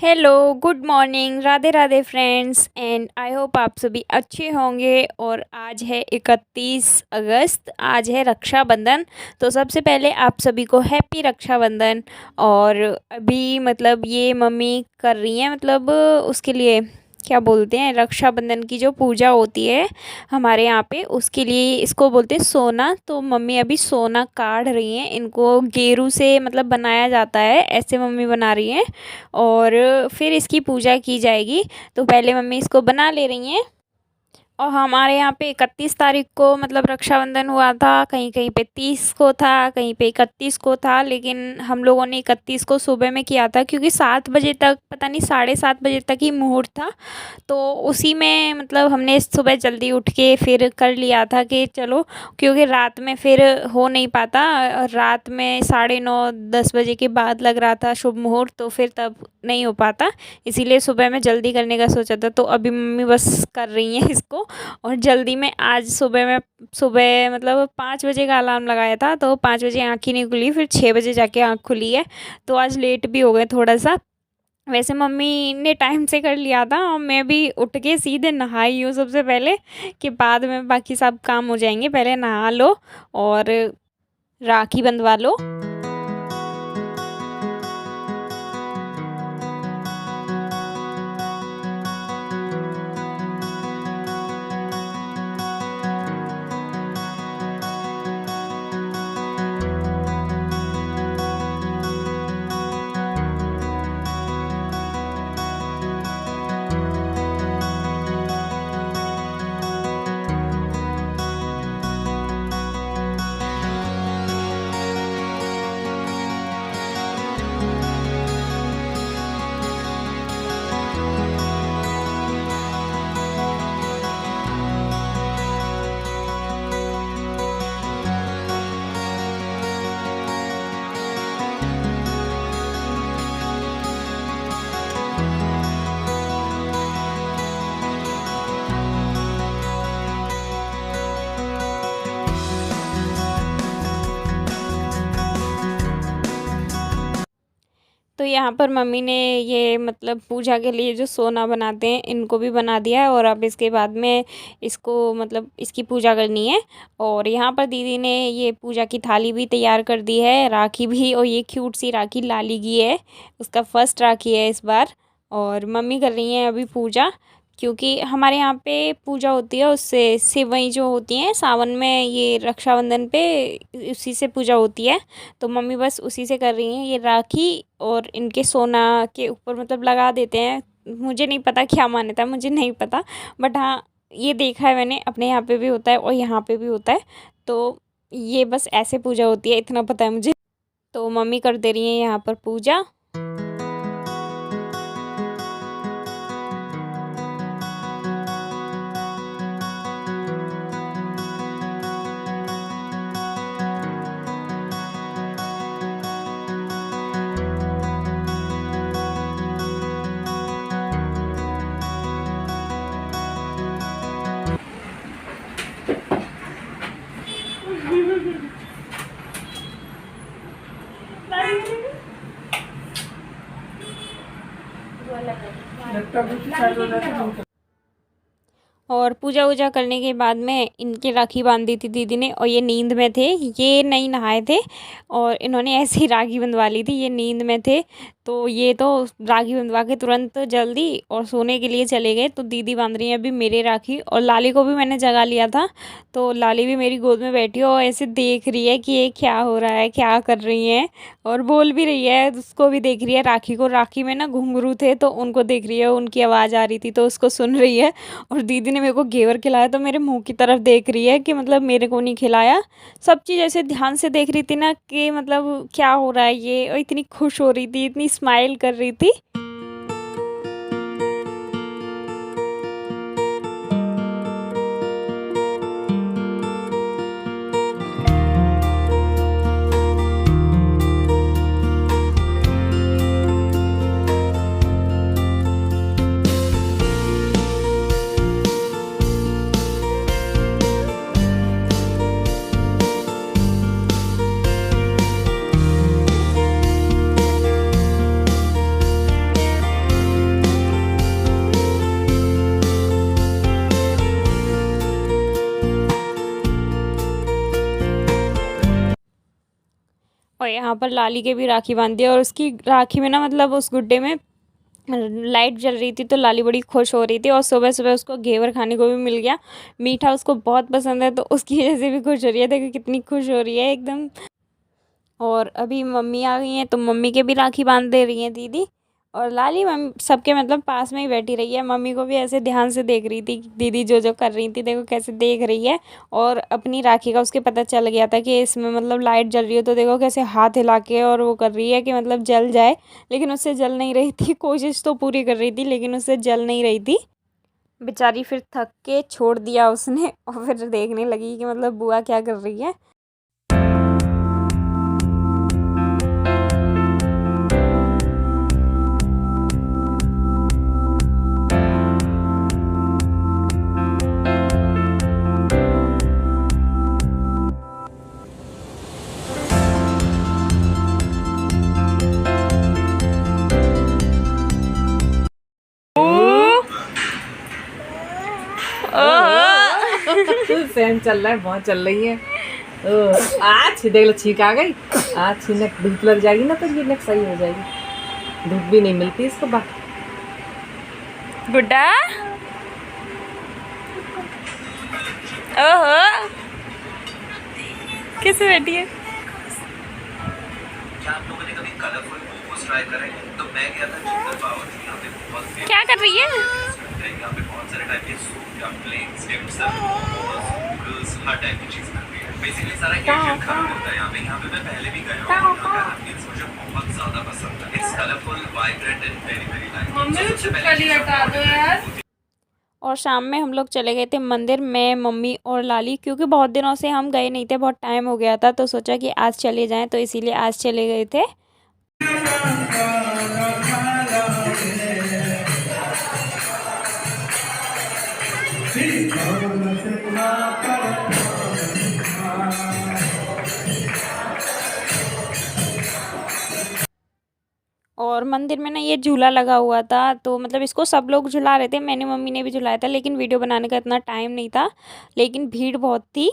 Hello, good morning, Radhe Radhe friends and I hope आप सभी अच्छे होंगे। और आज है 31 अगस्त, आज है रक्षाबंधन। तो सबसे पहले आप सभी को हैप्पी रक्षाबंधन। और अभी मतलब ये मम्मी कर रही हैं, मतलब उसके लिए क्या बोलते हैं, रक्षाबंधन की जो पूजा होती है हमारे यहाँ पे, उसके लिए इसको बोलते हैं सोना। तो मम्मी अभी सोना काढ़ रही हैं, इनको गेरू से मतलब बनाया जाता है, ऐसे मम्मी बना रही हैं और फिर इसकी पूजा की जाएगी। तो पहले मम्मी इसको बना ले रही हैं। और हमारे यहाँ पे 31 तारीख को मतलब रक्षाबंधन हुआ था, कहीं कहीं पे 30 को था, कहीं पे 31 को था, लेकिन हम लोगों ने 31 को सुबह में किया था, क्योंकि 7 बजे तक, पता नहीं 7:30 बजे तक ही मुहूर्त था। तो उसी में मतलब हमने सुबह जल्दी उठ के फिर कर लिया था कि चलो, क्योंकि रात में फिर हो नहीं पाता। रात में 9:30 10 बजे के बाद लग रहा था शुभ मुहूर्त, तो फिर तब नहीं हो पाता, इसीलिए सुबह में जल्दी करने का सोचा था। तो अभी मम्मी बस कर रही हैं इसको। और जल्दी में आज सुबह में, सुबह मतलब 5 बजे का अलार्म लगाया था, तो 5 बजे आँख ही नहीं खुली, फिर 6 बजे जाके आँख खुली है। तो आज लेट भी हो गए थोड़ा सा। वैसे मम्मी ने टाइम से कर लिया था और मैं भी उठ के सीधे नहाई हूँ सबसे पहले, कि बाद में बाकी सब काम हो जाएंगे, पहले नहा लो और राखी बंधवा लो। तो यहाँ पर मम्मी ने ये मतलब पूजा के लिए जो सोना बनाते हैं इनको भी बना दिया है, और अब इसके बाद में इसको मतलब इसकी पूजा करनी है। और यहाँ पर दीदी ने ये पूजा की थाली भी तैयार कर दी है, राखी भी, और ये क्यूट सी राखी लाली की है, उसका फर्स्ट राखी है इस बार। और मम्मी कर रही हैं अभी पूजा, क्योंकि हमारे यहाँ पे पूजा होती है उससे, सेवई जो होती हैं सावन में, ये रक्षाबंधन पे उसी से पूजा होती है। तो मम्मी बस उसी से कर रही हैं ये राखी, और इनके सोना के ऊपर मतलब लगा देते हैं। मुझे नहीं पता क्या मान्यता है, मुझे नहीं पता, बट हाँ ये देखा है मैंने, अपने यहाँ पे भी होता है और यहाँ पे भी होता है। तो ये बस ऐसे पूजा होती है, इतना पता है मुझे। तो मम्मी कर दे रही हैं यहाँ पर पूजा। और पूजा वूजा करने के बाद में इनकी राखी बांध दी थी दीदी ने, और ये नींद में थे, ये नहीं नहाए थे, और इन्होंने ऐसे ही राखी बंधवा ली थी, ये नींद में थे। तो ये तो राखी बंधवा के तुरंत जल्दी और सोने के लिए चले गए। तो दीदी बांध रही है अभी मेरे राखी, और लाली को भी मैंने जगा लिया था। तो लाली भी मेरी गोद में बैठी हो और ऐसे देख रही है कि ये क्या हो रहा है, क्या कर रही है, और बोल भी रही है, उसको भी देख रही है राखी को। राखी में ना घुंघरू थे, तो उनको देख रही है, उनकी आवाज़ आ रही थी तो उसको सुन रही है। और दीदी ने मेरे को घेवर खिलाया, तो मेरे मुंह की तरफ देख रही है कि मतलब मेरे को नहीं खिलाया। सब चीज़ ऐसे ध्यान से देख रही थी ना, कि मतलब क्या हो रहा है ये, और इतनी खुश हो रही थी, इतनी स्माइल कर रही थी। और यहाँ पर लाली के भी राखी बांध दी और उसकी राखी में ना मतलब उस गुड्डे में लाइट जल रही थी तो लाली बड़ी खुश हो रही थी और सुबह सुबह उसको घेवर खाने को भी मिल गया। मीठा उसको बहुत पसंद है तो उसकी वजह से भी खुश हो रही है। देखो कितनी खुश हो रही है एकदम। और अभी मम्मी आ गई हैं तो मम्मी के भी राखी बांध दे रही हैं दीदी। और लाली मम्मी सबके मतलब पास में ही बैठी रही है। मम्मी को भी ऐसे ध्यान से देख रही थी दीदी जो जो कर रही थी, देखो कैसे देख रही है। और अपनी राखी का उसके पता चल गया था कि इसमें मतलब लाइट जल रही है तो देखो कैसे हाथ हिला के और वो कर रही है कि मतलब जल जाए, लेकिन उससे जल नहीं रही थी। कोशिश तो पूरी कर रही थी लेकिन उससे जल नहीं रही थी। बेचारी फिर थक के छोड़ दिया उसने और फिर देखने लगी कि मतलब बुआ क्या कर रही है। फैन चल रहा है, बहुत चल रही है। आज देख लो छींक आ गई। आज छीनक धूप लग जाएगी ना तो ये नक सही हो जाएगी। धूप भी नहीं मिलती इसको गुड्डा ओहो कैसे बैठी है। क्या आप लोगों ने कभी कलरफुल मोमोज ट्राई करे? तो मैं गया था जिंदल पावर, यहाँ पे बहुत क्या कर रही है? यहाँ पे बहुत सारे टाइप के सूप, डम्पलिंग्स, डिम सम, मोमोज, नूडल्स, हर टाइप की चीज मिलती है। बेसिकली सारा एशियन खाना मिलता है यहाँ पे। यहाँ पे मैं पहले भी गया हूँ। यहाँ का एम्बियंस मुझे बहुत ज्यादा पसंद है। It's colourful, vibrant and very very nice. Mummy भी चुप कर लिया हटा दो यार। और शाम में हम लोग चले गए थे मंदिर में, मम्मी और लाली, क्योंकि बहुत दिनों से हम गए नहीं थे, बहुत टाइम हो गया था तो सोचा कि आज चले जाएं, तो इसीलिए आज चले गए थे। और मंदिर में ना ये झूला लगा हुआ था तो मतलब इसको सब लोग झुला रहे थे, मैंने मम्मी ने भी झुलाया था, लेकिन वीडियो बनाने का इतना टाइम नहीं था, लेकिन भीड़ बहुत थी।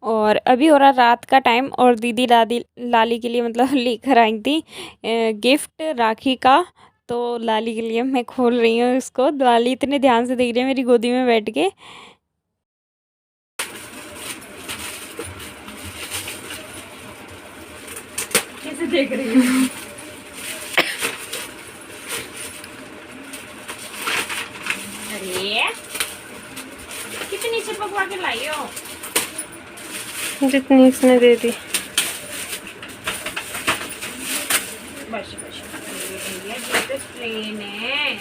और अभी हो रहा रात का टाइम और दीदी दादी लाली के लिए मतलब लेकर आई थी गिफ्ट राखी का। तो लाली के लिए मैं खोल रही हूँ इसको। लाली इतने ध्यान से देख रही है मेरी गोदी में बैठ के। कैसे देख रही हूँ? अरे कितनी चिपकवा के लाई हो? जितनी इसने दे दी। बस बस भैया ये तो ट्रेन है,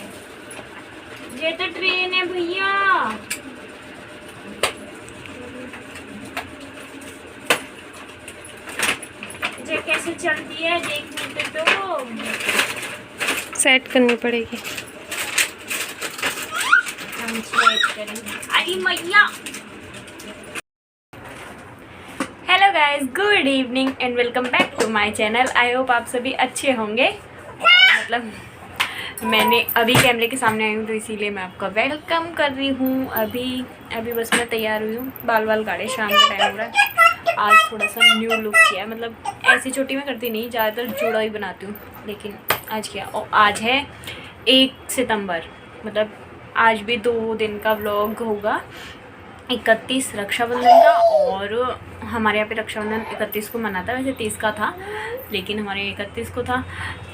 ये तो ट्रेन है भैया। ये कैसे चलती है देखने पे तो सेट करनी पड़ेगी। हम सेट करेंगे। अरे मैया। Hello guys, good evening and welcome back to my channel. I hope आप सभी अच्छे होंगे। और मतलब मैंने अभी कैमरे के सामने आई हूँ तो इसीलिए मैं आपका वेलकम कर रही हूँ। अभी बस मैं तैयार हुई हूँ, बाल गाड़े, शाम का टाइम हो रहा है। आज थोड़ा सा न्यू लुक किया है, मतलब ऐसी छोटी मैं करती नहीं, ज़्यादातर जोड़ा ही बनाती हूँ, लेकिन आज किया। और आज है 1 सितंबर, मतलब आज भी 2 दिन का व्लॉग होगा। 31 रक्षाबंधन का, और हमारे यहाँ पे रक्षाबंधन 31 को मनाता है, वैसे 30 का था लेकिन हमारे 31 को था।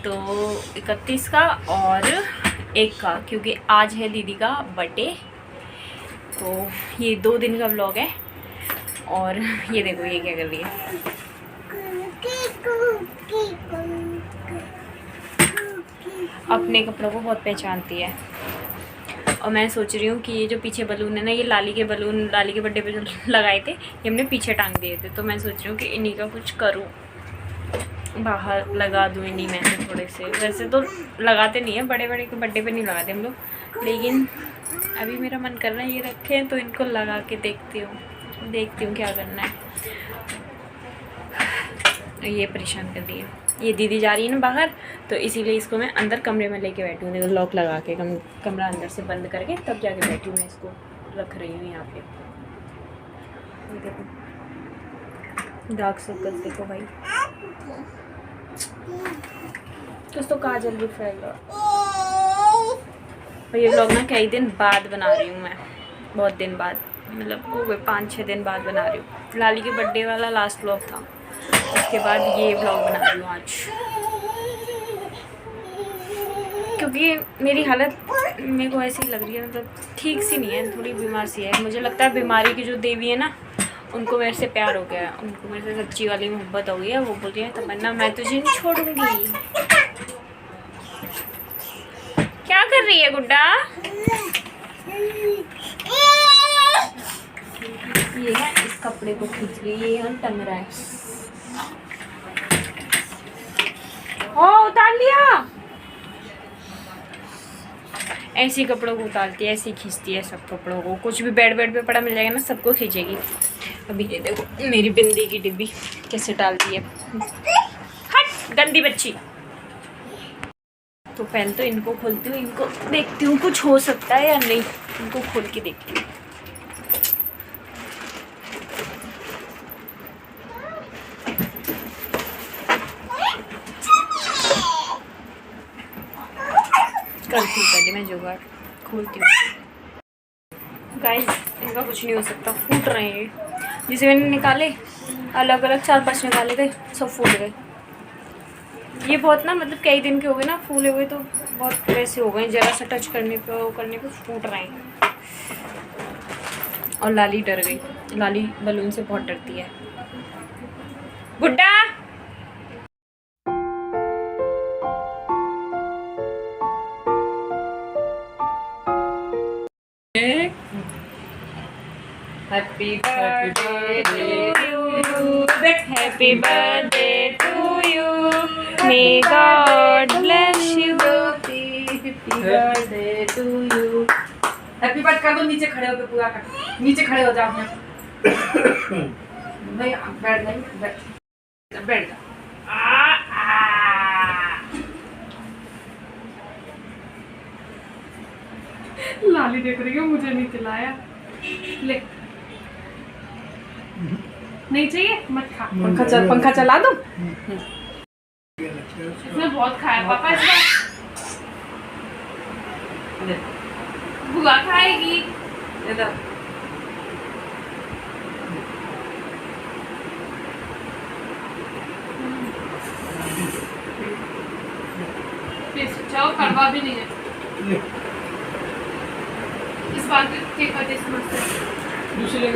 तो 31 का और 1 का, क्योंकि आज है दीदी का बर्थडे। तो ये 2 दिन का व्लॉग है। और ये देखो ये क्या कर रही है। अपने कपड़ों को बहुत पहचानती है। और मैं सोच रही हूँ कि ये जो पीछे बलून है ना, ये लाली के बलून लाली के बर्थडे पे जो लगाए थे ये हमने पीछे टांग दिए थे, तो मैं सोच रही हूँ कि इन्हीं का कुछ करूँ, बाहर लगा दूँ इन्हीं में से थोड़े से। वैसे तो लगाते नहीं है, बड़े के बर्थडे पे नहीं लगाते हम लोग, लेकिन अभी मेरा मन कर रहा है ये रखें तो इनको लगा के देखती हूँ क्या करना है। ये परेशान कर रही है। ये दीदी जा रही है ना बाहर, तो इसीलिए इसको मैं अंदर कमरे में लेके बैठी हूँ। देखो लॉक लगा के कमरा अंदर से बंद करके तब जाके बैठी हूँ। मैं इसको रख रही हूँ यहाँ पे। देखो डार्क सर्कल्स देखो भाई, तो काजल भी फैल रहा। और ये व्लॉग ना कई दिन बाद बना रही हूँ मैं, बहुत दिन बाद, मतलब हो गए 5-6 दिन बाद बना रही हूँ। लाली के बर्थडे वाला लास्ट व्लॉग था, उसके बाद ये व्लॉग बना रही हूँ आज, क्योंकि मेरी हालत मेरे को ऐसी लग रही है, मतलब ठीक सी नहीं है, थोड़ी बीमार सी है। मुझे लगता है बीमारी की जो देवी है ना, उनको मेरे से प्यार हो गया है, उनको मेरे से सच्ची वाली मोहब्बत हो गई है। वो बोल रही है तमन्ना मैं तुझे नहीं छोड़ूंगी। क्या कर रही है गुड्डा? ये है इस कपड़े को खींच रही है, ये टंग रहा है। ओ उतार लिया। ऐसी कपड़ों को उतारती है, ऐसी खींचती है सब कपड़ों को। कुछ भी बेड पे पड़ा मिल जाएगा ना, सबको खींचेगी। अभी ये देखो मेरी बिंदी की डिब्बी कैसे डालती है। हट गंदी बच्ची। तो पहले तो इनको खोलती हूँ, इनको देखती हूँ कुछ हो सकता है या नहीं। इनको खोल के देखती हूँ। करती हूँ पहले मैं जुगाड़, खोलती हूँ। गाइस इनका कुछ नहीं हो सकता, फूट रहे हैं। जिसे मैंने निकाले अलग अलग 4-5 निकाले गए, सब फूट गए। ये बहुत ना, मतलब कई दिन के हो गए ना फूले हुए, तो बहुत वैसे हो गए, जरा सा टच करने पे फूट रहे हैं। और लाली डर गई, लाली बलून से बहुत डरती है। गुड्डा happy birthday to you, happy birthday to you, may God bless you. Happy birthday to you. Happy birthday कर दो, नीचे खड़े होकर पूरा कर, नीचे खड़े हो जाओ। नहीं बैठ नहीं, बैठ जा। लाली देख रही है, मुझे नहीं खिलाया। ले नहीं चाहिए, मत खा। पंखा चला दो। इसने बहुत खाया पापा, इसने बुआ खाएगी। इधर जाओ, कड़वा भी नहीं है इस बार दूसरे।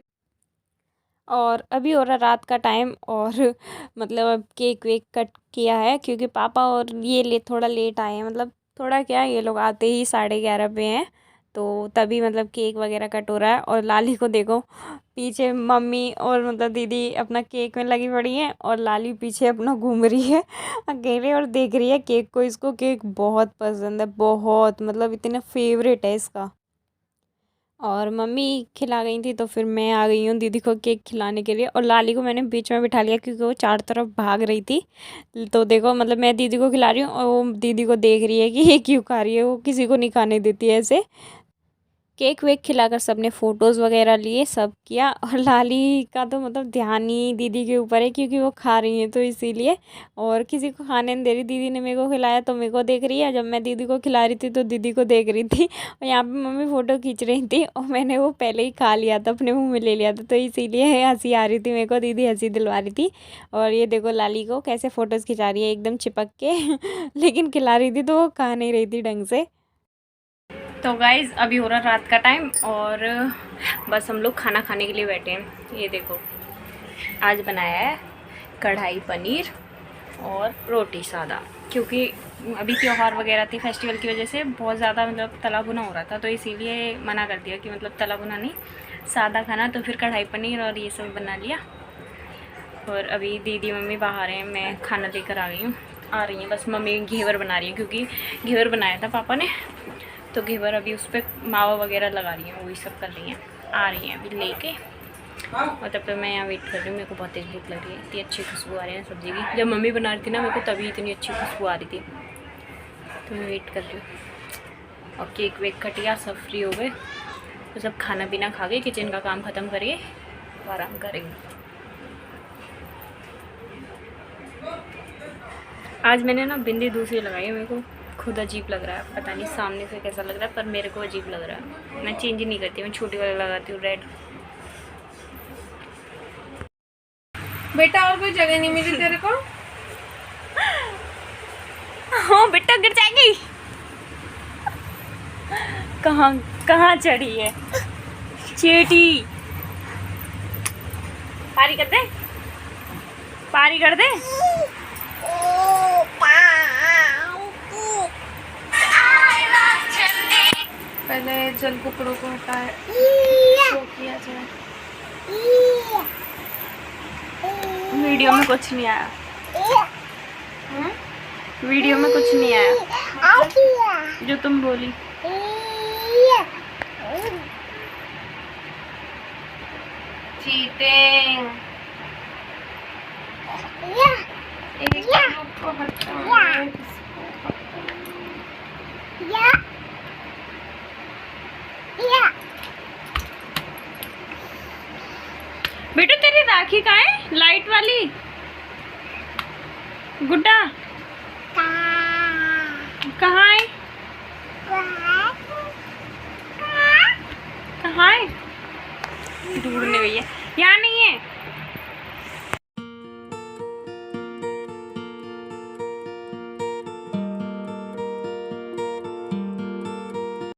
और अभी हो रहा रात का टाइम, और मतलब अब केक वेक कट किया है, क्योंकि पापा और ये थोड़ा लेट आए हैं। मतलब थोड़ा क्या, ये लोग आते ही 11:30 पे हैं, तो तभी मतलब केक वगैरह कट हो रहा है। और लाली को देखो, पीछे मम्मी और मतलब दीदी अपना केक में लगी पड़ी हैं, और लाली पीछे अपना घूम रही है अकेले और देख रही है केक को। इसको केक बहुत पसंद है, बहुत, मतलब इतना फेवरेट है इसका। और मम्मी खिला गई थी, तो फिर मैं आ गई हूँ दीदी को केक खिलाने के लिए। और लाली को मैंने बीच में बिठा लिया, क्योंकि वो चारों तरफ भाग रही थी। तो देखो, मतलब मैं दीदी को खिला रही हूँ, और वो दीदी को देख रही है कि ये क्यों खा रही है, वो किसी को नहीं खाने देती है ऐसे। केक वेक खिलाकर सबने फ़ोटोज़ वगैरह लिए, सब किया। और लाली का तो मतलब ध्यान ही दीदी के ऊपर है, क्योंकि वो खा रही हैं तो इसीलिए। और किसी को खाने नहीं दे रही। दीदी ने मेरे को खिलाया तो मेरे को देख रही है, जब मैं दीदी को खिला रही थी तो दीदी को देख रही थी। और यहाँ पे मम्मी फ़ोटो खींच रही थी, और मैंने वो पहले ही खा लिया था, अपने मुँह में ले लिया था, तो इसीलिए हंसी आ रही थी मेरे को, दीदी हंसी दिलवा रही थी। और ये देखो लाली को कैसे फ़ोटोज़ खिंचा रही है एकदम चिपक के लेकिन खिला रही थी तो वो खा नहीं रही थी ढंग से। तो गाइज़ अभी हो रहा रात का टाइम, और बस हम लोग खाना खाने के लिए बैठे हैं। ये देखो आज बनाया है कढ़ाई पनीर और रोटी सादा, क्योंकि अभी त्यौहार वगैरह थी, फेस्टिवल की वजह से बहुत ज़्यादा मतलब तला भुना हो रहा था, तो इसीलिए मना कर दिया कि मतलब तला भुना नहीं, सादा खाना। तो फिर कढ़ाई पनीर और ये सब बना लिया। और अभी दीदी मम्मी बाहर हैं, मैं खाना लेकर आ रही हैं। बस मम्मी घेवर बना रही है, क्योंकि घेवर बनाया था पापा ने, तो घेवर अभी उस पर मावा वगैरह लगा रही हैं, वही सब कर रही हैं। आ रही हैं अभी लेके। और तब तक मैं यहाँ वेट कर रही हूँ। मेरे को बहुत तेज़ भूख लग रही है, इतनी अच्छी खुशबू आ रही है सब्ज़ी की। जब मम्मी बना रही थी ना मेरे को तभी इतनी अच्छी खुशबू आ रही थी, तो मैं वेट कर रही हूँ। और केक वेक कट गया, सब फ्री हो गए, तो सब खाना पीना खा गए, किचन का काम ख़त्म करिए, आराम करेंगे। आज मैंने ना बिंदी दूसरी लगाई है, मेरे को खुद अजीब लग रहा है, पता नहीं सामने से कैसा लग रहा है, पर मेरे को अजीब लग रहा है। मैं चेंज नहीं करती, मैं छोटी वाली लगाती हूँ, रेड। बेटा और कोई जगह नहीं मिली तेरे को? हाँ बेटा गिर जाएगी। कहाँ कहाँ चढ़ी है चेटी? पारी कर दे, पारी कर दे। पहले जल कुकड़ों को हटाए तो किया जाए। वीडियो में कुछ नहीं आया, वीडियो में कुछ नहीं आया जो तुम बोली। चीटिंग। एक लोग को हटाए। बेटा तेरी राखी कहाँ है, लाइट वाली? गुड्डा कहाँ है, कहाँ है? ढूंढने गई है, यहाँ